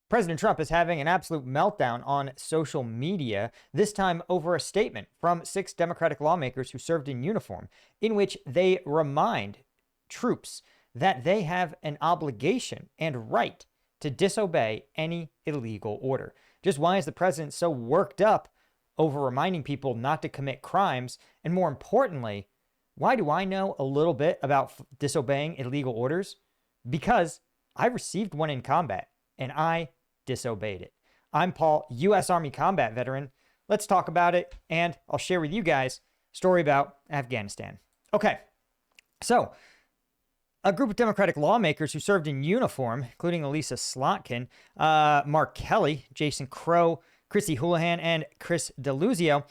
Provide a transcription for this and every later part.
President Trump is having an absolute meltdown on social media, this time over a statement from 6 Democratic lawmakers who served in uniform, in which they remind troops that they have an obligation and right to disobey any illegal order. Just why is the president so worked up over reminding people not to commit crimes? And more importantly, why do I know a little bit about disobeying illegal orders? Because I received one in combat and I disobeyed it. I'm Paul, U.S. Army combat veteran. Let's talk about it, and I'll share with you guys a story about Afghanistan. Okay, so a group of Democratic lawmakers who served in uniform, including Elisa Slotkin, Mark Kelly, Jason Crow, Chrissy Houlihan, and Chris DeLuzio,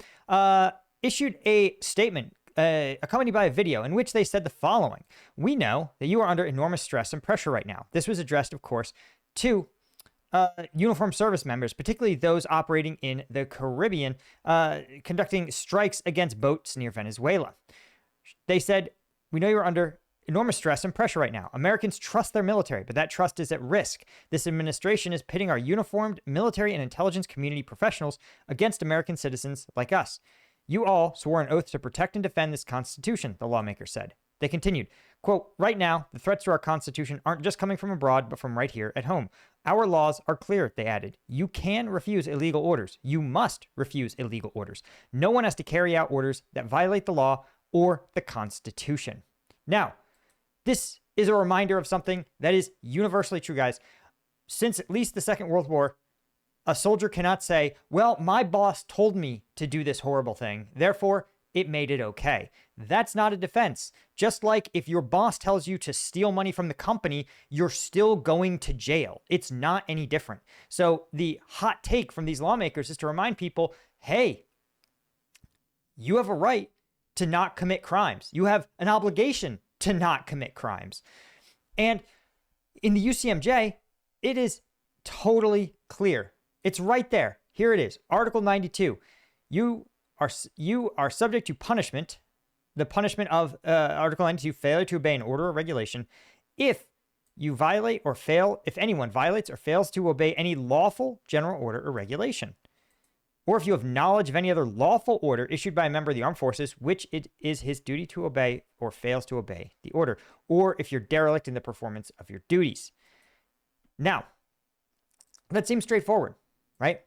issued a statement accompanied by a video in which they said the following: "We know that you are under enormous stress and pressure right now." This was addressed, of course, to uniformed service members, particularly those operating in the Caribbean, conducting strikes against boats near Venezuela. They said, "We know you're under enormous stress and pressure right now. Americans trust their military, but that trust is at risk. This administration is pitting our uniformed military and intelligence community professionals against American citizens like us. You all swore an oath to protect and defend this Constitution," the lawmaker said. They continued, quote, "Right now, the threats to our Constitution aren't just coming from abroad, but from right here at home. Our laws are clear," they added. "You can refuse illegal orders. You must refuse illegal orders. No one has to carry out orders that violate the law or the Constitution." Now, this is a reminder of something that is universally true, guys. Since at least the Second World War, a soldier cannot say, "Well, my boss told me to do this horrible thing, therefore it made it okay." That's not a defense. Just like if your boss tells you to steal money from the company, you're still going to jail. It's not any different. So the hot take from these lawmakers is to remind people, hey, you have a right to not commit crimes. You have an obligation to not commit crimes. And in the UCMJ, it is totally clear. It's right there. Here it is. Article 92. You are subject to punishment, the punishment of Article 92, failure to obey an order or regulation, if you violate or fail, if anyone violates or fails to obey any lawful general order or regulation, or if you have knowledge of any other lawful order issued by a member of the armed forces, which it is his duty to obey or fails to obey the order, or if you're derelict in the performance of your duties. Now, that seems straightforward, right?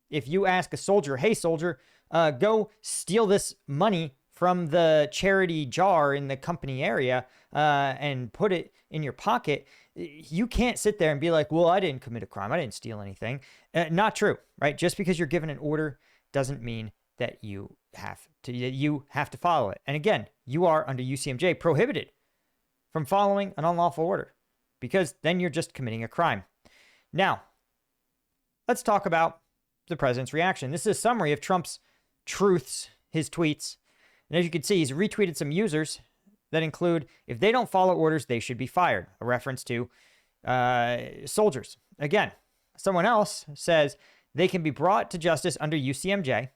If you ask a soldier, "Hey, soldier, go steal this money from the charity jar in the company area and put it in your pocket," you can't sit there and be like, "Well, I didn't commit a crime. I didn't steal anything." Not true, right? Just because you're given an order doesn't mean that you have to follow it. And again, you are under UCMJ prohibited from following an unlawful order, because then you're just committing a crime. Now, let's talk about the president's reaction. This is a summary of Trump's truths, his tweets. And as you can see, he's retweeted some users that include, "If they don't follow orders, they should be fired," a reference to soldiers. Again, someone else says they can be brought to justice under UCMJ,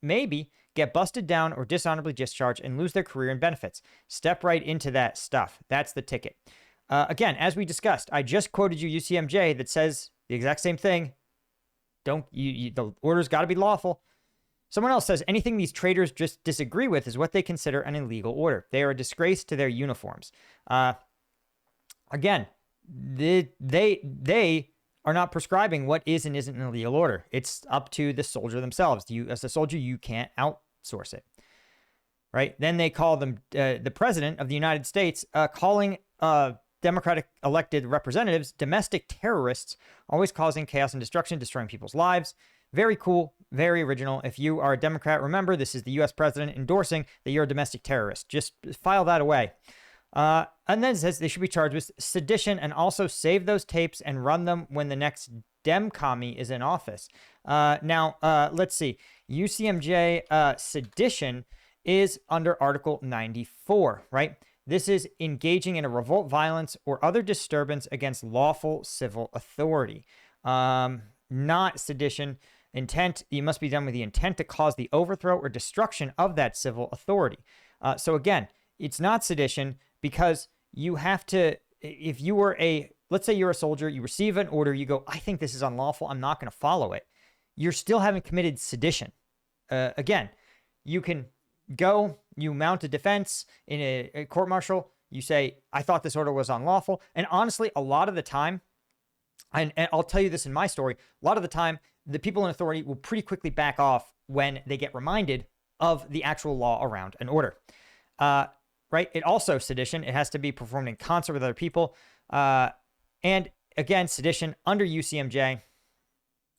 maybe get busted down or dishonorably discharged and lose their career and benefits. Step right into that stuff. That's the ticket. Again, as we discussed, I just quoted you UCMJ that says the exact same thing. The order's got to be lawful. Someone else says anything these traitors just disagree with is what they consider an illegal order. They are a disgrace to their uniforms. Again, they are not prescribing what is and isn't an illegal order. It's up to the soldier themselves. As a soldier, you can't outsource it, right? Then they call them the president of the United States, calling Democratic elected representatives domestic terrorists, always causing chaos and destruction, destroying people's lives. Very cool, very original. If you are a Democrat, remember this is the U.S. president endorsing that you're a domestic terrorist. Just file that away. And then it says they should be charged with sedition and also save those tapes and run them when the next Dem commie is in office. Now, let's see. UCMJ sedition is under Article 94, right? This is engaging in a revolt, violence, or other disturbance against lawful civil authority. Not sedition. Intent, you must be done with the intent to cause the overthrow or destruction of that civil authority. So again, it's not sedition because you have to, if you were let's say you're a soldier, you receive an order, you go, I think this is unlawful, I'm not going to follow it. You still haven't committed sedition. Again, you can go, you mount a defense in a court-martial, you say, I thought this order was unlawful. And honestly, a lot of the time, and I'll tell you this in my story, a lot of the time, the people in authority will pretty quickly back off when they get reminded of the actual law around an order. Right? It also, sedition, it has to be performed in concert with other people. And again, sedition under UCMJ.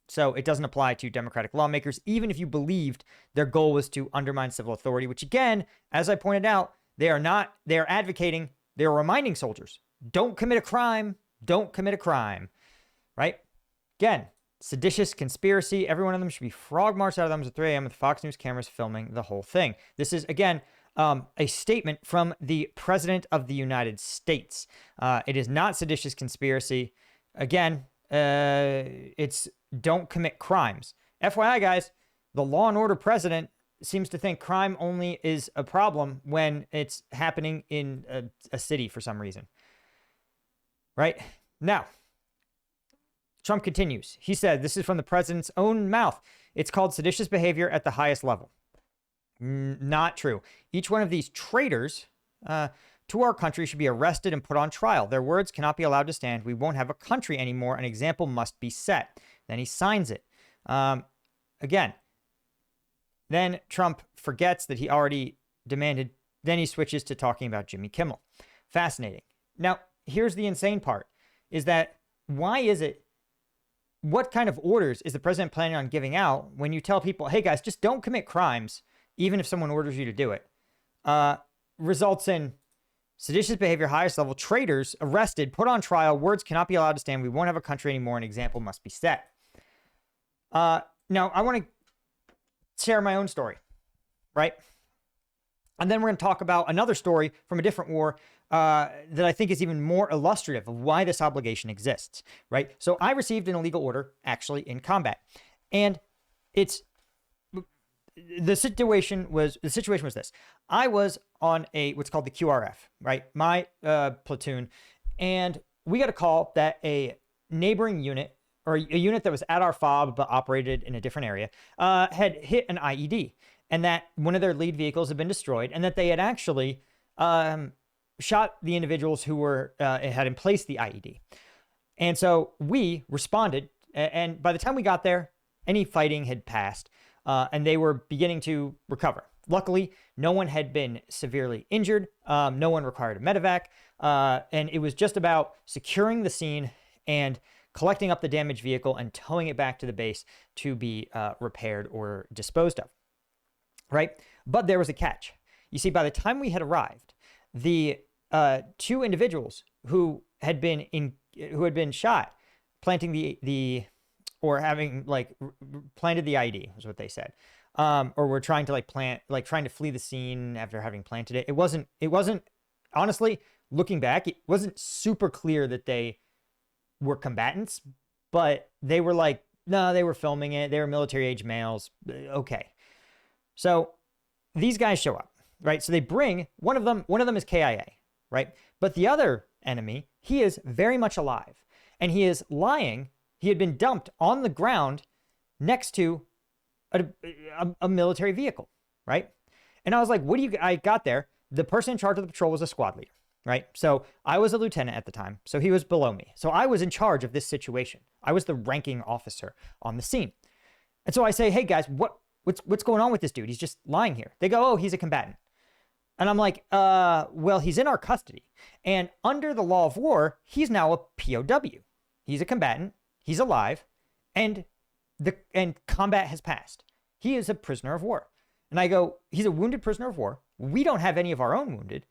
So it doesn't apply to Democratic lawmakers, even if you believed their goal was to undermine civil authority, which again, as I pointed out, they are advocating, they're reminding soldiers, don't commit a crime, right? Again, seditious conspiracy. Every one of them should be frog marched out of them at 3 a.m. with Fox News cameras filming the whole thing. This is, again, a statement from the President of the United States. It is not seditious conspiracy. Again, it's don't commit crimes. FYI, guys, the law and order president seems to think crime only is a problem when it's happening in a city for some reason. Right? Now, Trump continues. He said, this is from the president's own mouth. It's called seditious behavior at the highest level. Not true. Each one of these traitors to our country should be arrested and put on trial. Their words cannot be allowed to stand. We won't have a country anymore. An example must be set. Then he signs it. Again, then Trump forgets that he already demanded. Then he switches to talking about Jimmy Kimmel. Fascinating. Now, here's the insane part, is that why is it, what kind of orders is the president planning on giving out when you tell people, hey guys, just don't commit crimes, even if someone orders you to do it? Results in seditious behavior, highest level, traitors arrested, put on trial, words cannot be allowed to stand. We won't have a country anymore. An example must be set. Now, I want to share my own story, right? And then we're going to talk about another story from a different war that I think is even more illustrative of why this obligation exists, right? So I received an illegal order actually in combat, and the situation was this. I was on what's called the QRF, right? My platoon, and we got a call that a neighboring unit, or a unit that was at our FOB but operated in a different area, had hit an IED, and that one of their lead vehicles had been destroyed, and that they had actually shot the individuals who had in place the IED. And so we responded, and by the time we got there, any fighting had passed, and they were beginning to recover. Luckily, no one had been severely injured. No one required a medevac, and it was just about securing the scene and collecting up the damaged vehicle and towing it back to the base to be repaired or disposed of, right? But there was a catch. You see, by the time we had arrived, the two individuals who had been shot, planting planted the IED was what they said, or were trying to trying to flee the scene after having planted it. It wasn't honestly, looking back, it wasn't super clear that they were combatants, but they were no, they were filming it. They were military age males. Okay. So these guys show up, right? So they bring one of them is KIA, right? But the other enemy, he is very much alive, and he is lying. He had been dumped on the ground next to a military vehicle, right? And I was like, I got there. The person in charge of the patrol was a squad leader, right? So I was a lieutenant at the time, so he was below me. So I was in charge of this situation. I was the ranking officer on the scene. And so I say, hey guys, what's going on with this dude? He's just lying here. They go, oh, he's a combatant. And I'm like, well, he's in our custody. And under the law of war, he's now a POW. He's a combatant. He's alive. And combat has passed. He is a prisoner of war. And I go, he's a wounded prisoner of war. We don't have any of our own wounded.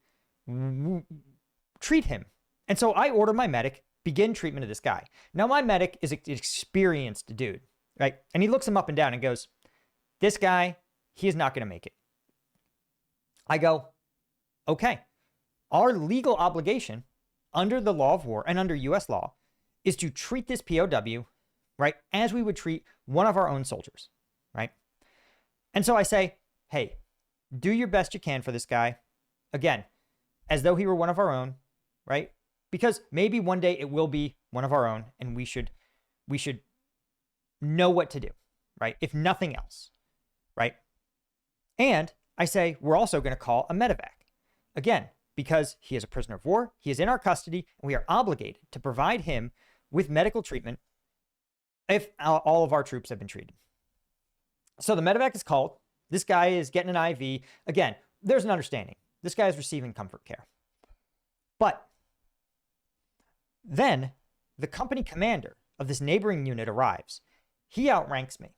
Treat him. And so I order my medic, begin treatment of this guy. Now, my medic is an experienced dude, right? And he looks him up and down and goes, this guy, he is not going to make it. I go, okay. Our legal obligation under the law of war and under U.S. law is to treat this POW, right, as we would treat one of our own soldiers, right? And so I say, hey, do your best you can for this guy. Again, as though he were one of our own, right? because maybe one day it will be one of our own, and we should know what to do, right? If nothing else, right? And I say we're also going to call a medevac, again, because he is a prisoner of war, he is in our custody, and we are obligated to provide him with medical treatment if all of our troops have been treated. So the medevac is called. This guy is getting an IV. Again, there's an understanding. This guy is receiving comfort care. But then the company commander of this neighboring unit arrives. He outranks me.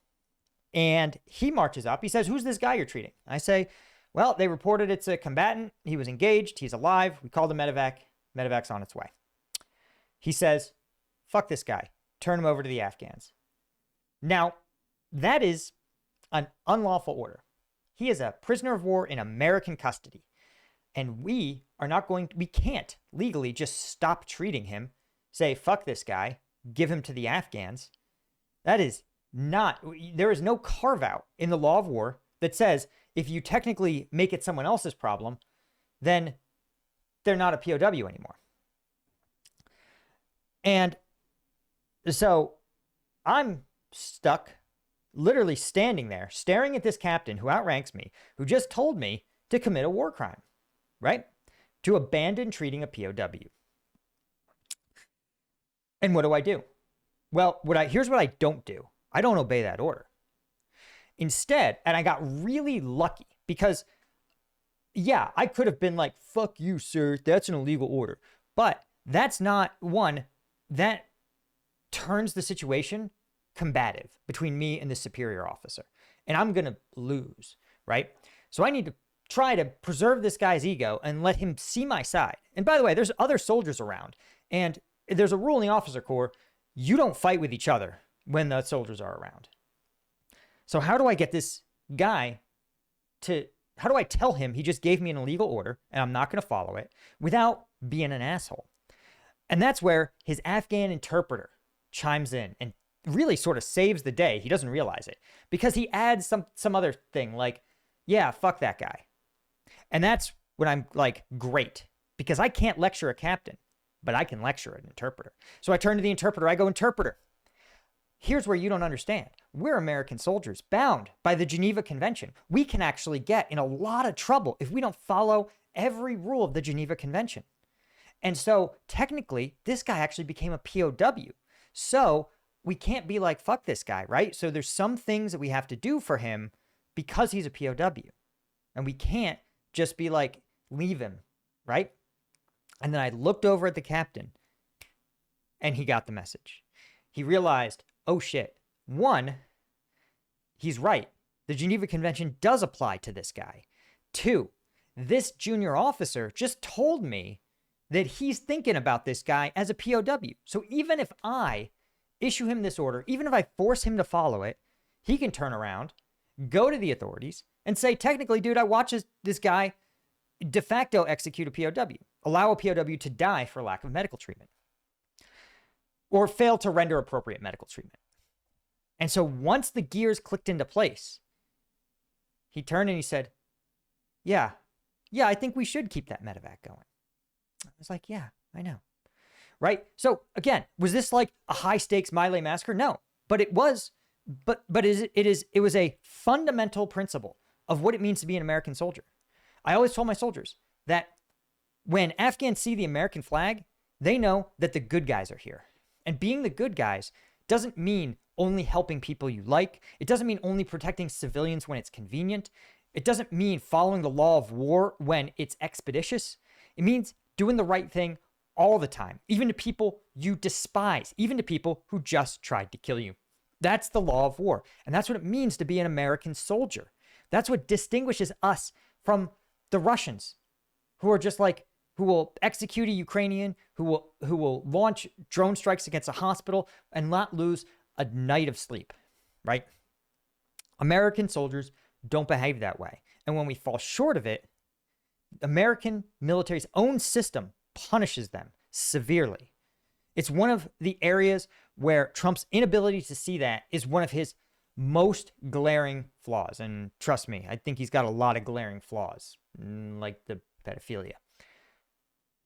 And he marches up. He says, "Who's this guy you're treating?" I say, "Well, they reported it's a combatant. He was engaged. He's alive. We called the medevac. Medevac's on its way." He says, "Fuck this guy. Turn him over to the Afghans." Now, that is an unlawful order. He is a prisoner of war in American custody. And we can't legally just stop treating him, say, "Fuck this guy, give him to the Afghans." That is not, there is no carve out in the law of war that says if you technically make it someone else's problem, then they're not a POW anymore. And so I'm stuck, literally standing there, staring at this captain who outranks me, who just told me to commit a war crime, right? To abandon treating a POW. And what do? Well, here's what I don't do. I don't obey that order. Instead, and I got really lucky because, yeah, I could have been like, "Fuck you, sir. That's an illegal order." But that's not one that turns the situation combative between me and the superior officer. And I'm going to lose, right? So I need to try to preserve this guy's ego and let him see my side. And by the way, there's other soldiers around. And there's a rule in the officer corps: you don't fight with each other when the soldiers are around. So how do I get this guy how do I tell him he just gave me an illegal order and I'm not going to follow it without being an asshole? And that's where his Afghan interpreter chimes in and really sort of saves the day. He doesn't realize it because he adds some other thing like, "Yeah, fuck that guy." And that's when I'm like, great, because I can't lecture a captain, but I can lecture an interpreter. So I turn to the interpreter. I go, "Interpreter, here's where you don't understand. We're American soldiers bound by the Geneva Convention. We can actually get in a lot of trouble if we don't follow every rule of the Geneva Convention. And so technically, this guy actually became a POW. So we can't be like, fuck this guy, right? So there's some things that we have to do for him because he's a POW. And we can't just be like, leave him, right?" And then I looked over at the captain and he got the message. He realized, oh shit, one, he's right. The Geneva Convention does apply to this guy. Two, this junior officer just told me that he's thinking about this guy as a POW. So even if I issue him this order, even if I force him to follow it, he can turn around, go to the authorities, and say, technically, dude, I watched this guy de facto execute a POW, allow a POW to die for lack of medical treatment, or fail to render appropriate medical treatment. And so once the gears clicked into place, he turned and he said, yeah, I think we should keep that medevac going. I was like, yeah, I know. Right? So again, was this like a high stakes Miley massacre? No, but it was, it was a fundamental principle of what it means to be an American soldier. I always told my soldiers that when Afghans see the American flag, they know that the good guys are here. And being the good guys doesn't mean only helping people you like. It doesn't mean only protecting civilians when it's convenient. It doesn't mean following the law of war when it's expeditious. It means doing the right thing all the time, even to people you despise, even to people who just tried to kill you. That's the law of war. And that's what it means to be an American soldier. That's what distinguishes us from the Russians, who are just like, who will execute a Ukrainian, who will launch drone strikes against a hospital and not lose a night of sleep, right? American soldiers don't behave that way. And when we fall short of it, American military's own system punishes them severely. It's one of the areas where Trump's inability to see that is one of his most glaring flaws. And trust me, I think he's got a lot of glaring flaws, like the pedophilia.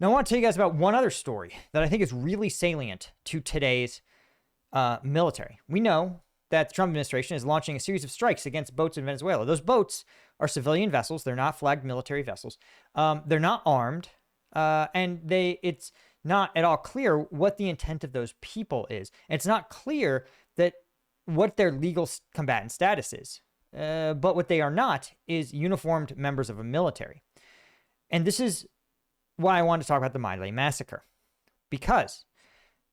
Now, I want to tell you guys about one other story that I think is really salient to today's military. We know that the Trump administration is launching a series of strikes against boats in Venezuela. Those boats are civilian vessels. They're not flagged military vessels. They're not armed, and it's not at all clear what the intent of those people is. And it's not clear that what their legal combatant status is. But what they are not is uniformed members of a military. And this is why I wanted to talk about the My Lai massacre, because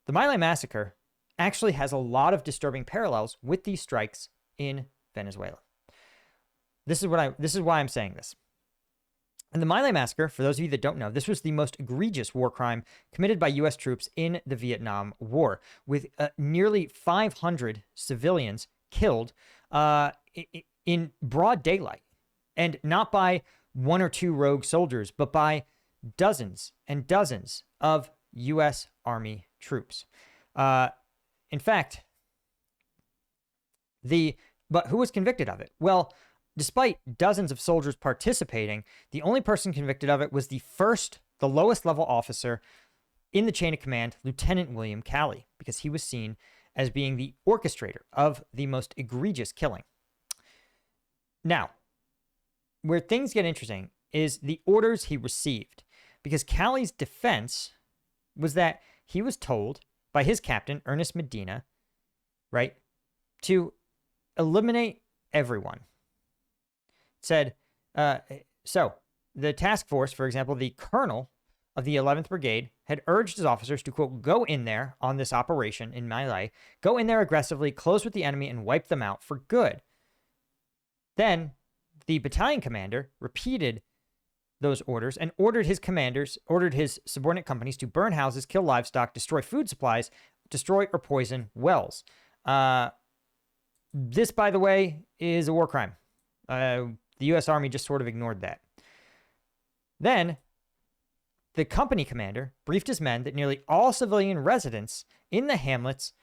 the My Lai massacre actually has a lot of disturbing parallels with these strikes in Venezuela. This is why I'm saying this. And the My Lai massacre, for those of you that don't know, this was the most egregious war crime committed by U.S. troops in the Vietnam War, with nearly 500 civilians killed in broad daylight, and not by one or two rogue soldiers, but by dozens and dozens of U.S. Army troops. In fact, but who was convicted of it? Well, despite dozens of soldiers participating, the only person convicted of it was the lowest level officer in the chain of command, Lieutenant William Calley, because he was seen as being the orchestrator of the most egregious killing. Now, where things get interesting is the orders he received, because Calley's defense was that he was told by his captain, Ernest Medina, right, to eliminate everyone. Said, so the task force, for example, the colonel of the 11th Brigade had urged his officers to, quote, go in there on this operation in My Lai, go in there aggressively, close with the enemy, and wipe them out for good. Then the battalion commander repeated those orders and ordered his subordinate companies to burn houses, kill livestock, destroy food supplies, destroy or poison wells. This, by the way, is a war crime. The U.S. Army just sort of ignored that. Then the company commander briefed his men that nearly all civilian residents in the hamlets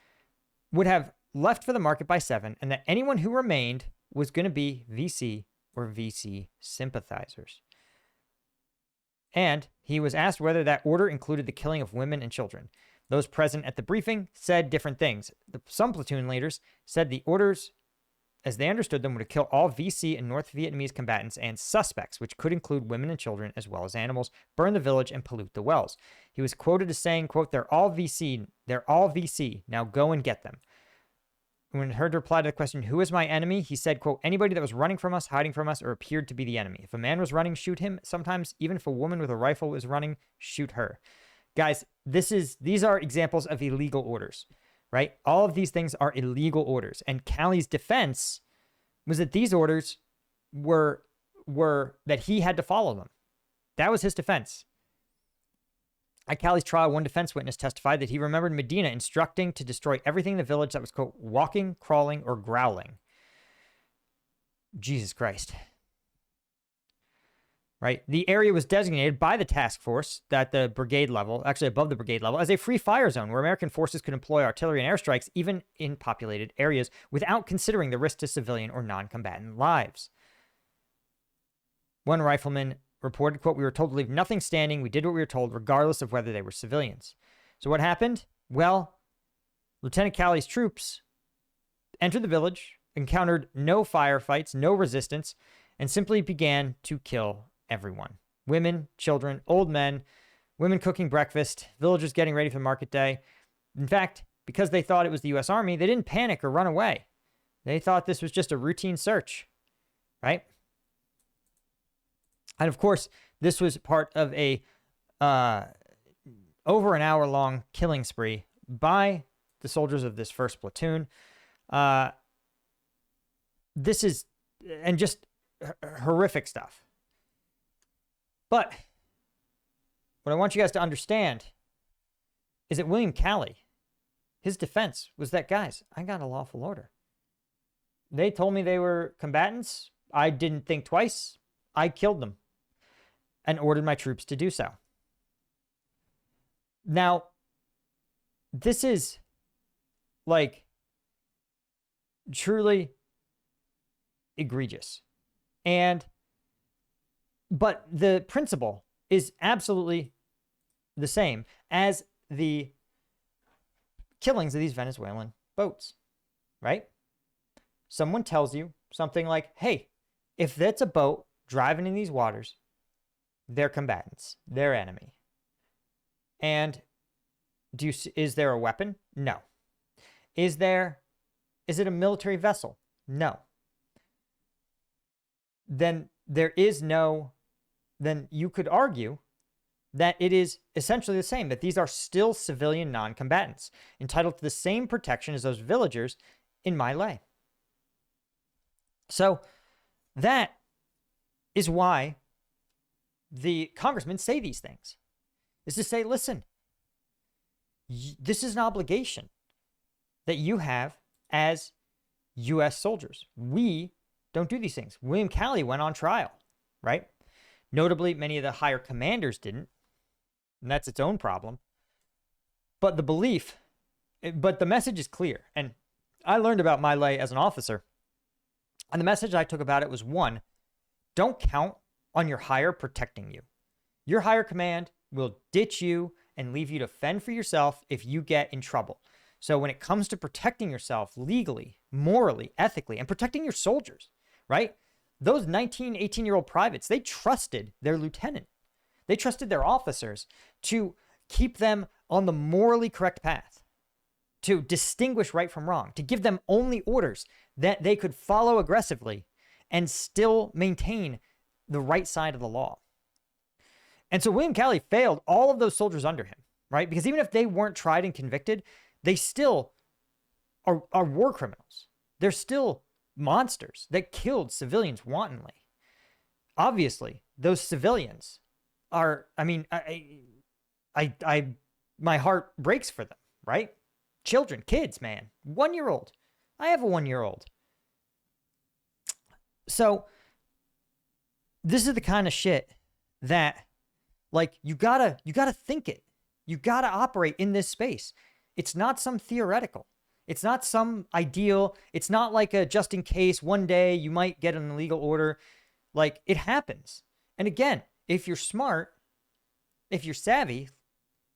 would have left for the market by 7, and that anyone who remained was going to be VC or VC sympathizers. And he was asked whether that order included the killing of women and children. Those present at the briefing said different things. Some platoon leaders said the orders, as they understood them, were to kill all VC and North Vietnamese combatants and suspects, which could include women and children as well as animals, burn the village, and pollute the wells. He was quoted as saying, quote, they're all VC, now go and get them. When heard to reply to the question, who is my enemy? He said, quote, anybody that was running from us, hiding from us, or appeared to be the enemy. If a man was running, shoot him. Sometimes, even if a woman with a rifle was running, shoot her. Guys, these are examples of illegal orders, right? All of these things are illegal orders. And Calley's defense was that these orders were that he had to follow them. That was his defense. At Calley's trial, one defense witness testified that he remembered Medina instructing to destroy everything in the village that was, quote, walking, crawling, or growling. Jesus Christ. Right? The area was designated by the task force at the brigade level, actually above the brigade level, as a free fire zone where American forces could employ artillery and airstrikes even in populated areas without considering the risk to civilian or non-combatant lives. One rifleman reported, quote, we were told to leave nothing standing. We did what we were told, regardless of whether they were civilians. So what happened? Well, Lieutenant Calley's troops entered the village, encountered no firefights, no resistance, and simply began to kill everyone. Women, children, old men, women cooking breakfast, villagers getting ready for market day. In fact, because they thought it was the U.S. Army, they didn't panic or run away. They thought this was just a routine search, right? And of course, this was part of a over an hour-long killing spree by the soldiers of this first platoon. This is, and just horrific stuff. But what I want you guys to understand is that William Calley, his defense was that, guys, I got a lawful order. They told me they were combatants. I didn't think twice. I killed them and ordered my troops to do so. Now, this is like truly egregious. But the principle is absolutely the same as the killings of these Venezuelan boats, right? Someone tells you something like, hey, if that's a boat driving in these waters, they're combatants, they're enemy. And is there a weapon? No. Is it a military vessel? No. Then you could argue that it is essentially the same, that these are still civilian non-combatants, entitled to the same protection as those villagers in my lay. So that is why the congressmen say these things, is to say, listen, this is an obligation that you have as U.S. soldiers. We don't do these things. William Calley went on trial, right? Notably, many of the higher commanders didn't, and that's its own problem. But the message is clear. And I learned about my lay as an officer, and the message I took about it was, one, don't count on your higher protecting you. Your higher command will ditch you and leave you to fend for yourself if you get in trouble. So when it comes to protecting yourself legally, morally, ethically, and protecting your soldiers, right? Those 19, 18-year-old privates, they trusted their lieutenant. They trusted their officers to keep them on the morally correct path, to distinguish right from wrong, to give them only orders that they could follow aggressively and still maintain the right side of the law. And so William Calley failed all of those soldiers under him, right? Because even if they weren't tried and convicted, they still are war criminals. They're still monsters that killed civilians wantonly. Obviously, those civilians are, I mean, my heart breaks for them, right? Children, kids, man, 1-year-old. I have a 1-year-old. So this is the kind of shit that, like, you gotta think it. You gotta operate in this space. It's not some theoretical. It's not some ideal. It's not like a just in case one day you might get an illegal order. Like, it happens. And again, if you're smart, if you're savvy,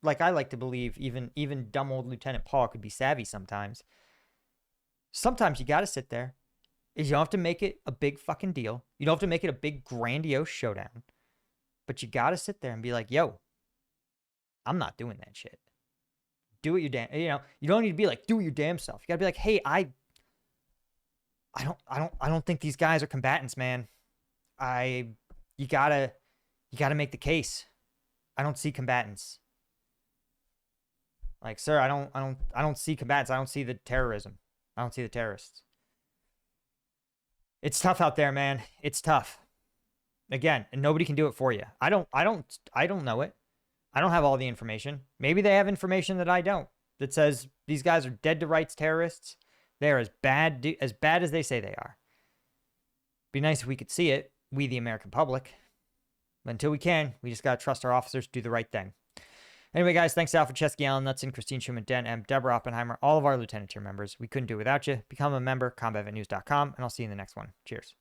like I like to believe even dumb old Lieutenant Paul could be savvy sometimes. Sometimes you got to sit there. You don't have to make it a big fucking deal. You don't have to make it a big grandiose showdown. But you got to sit there and be like, yo, I'm not doing that shit. Do it your damn, you don't need to be like, do it your damn self. You got to be like, hey, I don't think these guys are combatants, man. You gotta make the case. I don't see combatants. Like, sir, I don't see combatants. I don't see the terrorism. I don't see the terrorists. It's tough out there, man. It's tough. Again, and nobody can do it for you. I don't know it. I don't have all the information. Maybe they have information that I don't, that says these guys are dead to rights terrorists. They're as bad as they say they are. Be nice if we could see it, we the American public. But until we can, we just got to trust our officers to do the right thing. Anyway, guys, thanks to Alfred Chesky, Alan Knutson, Christine Schumann, Dan M., Deborah Oppenheimer, all of our lieutenant tier members. We couldn't do it without you. Become a member, combatvetnews.com, and I'll see you in the next one. Cheers.